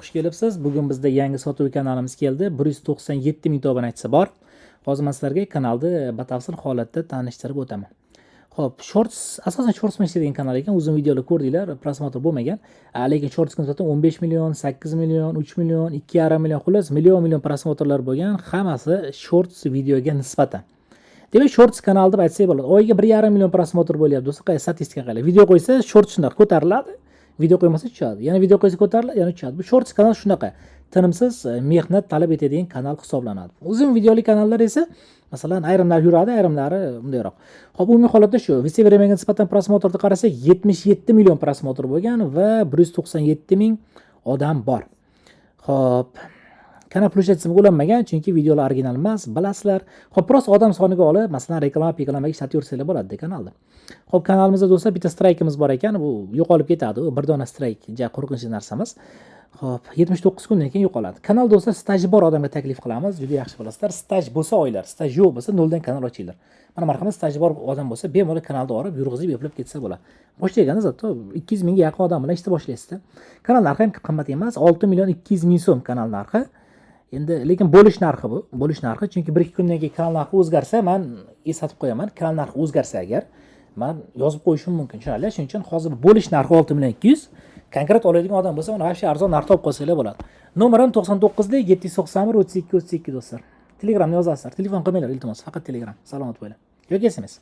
Xush kelibsiz. Bugun bizda yangi sotuv kanalimiz keldi. 197 ming obunachisi bor. Hozir men sizlarga kanalni batafsil holatda tanishtirib o'taman. Xo'p, shorts asosan shorts ishlaydigan kanal ekan. Uzun videolar ko'rdinglar, prosmotr bo'lmagan. Lekin shortsga nisbatan 15 million, 8 million, 3 million, 2,5 million, xullas million prosmotrlar bo'lgan. Hammasi shorts videoga nisbatan. Demak, shorts kanal deb aytsak bo'ladi. Oyiga 1,5 million prosmotr bo'lyapti. Do'stlar, statistika qarang. Video qo'ysa shorts shunday ko'tariladi. Video qo'ymasa tushadi. Yana video qo'ysa ko'tariladi, yana tushadi. Bu shorts kanal shunaqa. Tinimsiz mehnat talab etadigan kanal hisoblanadi. Uzun videoli kanallar esa masalan ayrimlar yuradi, ayrimlari bundayroq. Xo'p, umumiy holatda shu. Viseveremanga nisbatan prosmotrni qarasak 77 million prosmotr bo'lgan va 197 ming odam bor. Xo'p, kanal plyushatsizga ulanmagan, chunki videolar original emas, bilasizlar. Xo'p, biroz odam soniga olib, masalan, reklamaga ishlatib yursanglar bo'ladi kanalda. Xo'p, kanalimizda do'stlar bitta straykimiz bor ekan, bu yo'qolib ketadi. U bir dona strayk, juda qo'rqinchli narsamiz. Xo'p, 79 kundan keyin yo'qoladi. Kanal do'stlar staji bor odamga taklif qilamiz. Juda yaxshi bilasizlar. Staj bo'lsa oylar, staj yo'q bo'lsa noldan kanal ochinglar. Mana marhamat, staji bor odam bo'lsa, bemalol kanalda olib yurg'izib eplab ketsa bo'ladi. Boshlaganda zato 200 mingga yaqin odam bilan ishla boshlaysizda. Kanal narxi ham qimmat emas, 6 million 200 ming so'm kanal narxi. Endi lekin bo'lish narxi bu. Bo'lish narxi, chunki 1-2 kundan keyin kanal narxi o'zgarsa, men eslatib qo'yaman. Kanal narxi o'zgarsa agar men yozib qo'yishim mumkin. Tushunarli? Shuning uchun hozir bo'lish narxi 6 million 200. Konkret oladigan odam bo'lsa, uni hafsha arzon narx topib qolsanglar bo'ladi. Nomerim 99 791 32 32 do'stlar. Telegramni yozasizlar. Telefon qilmanglar iltimos, faqat Telegram. Salomat bo'ling. Yo'q SMS.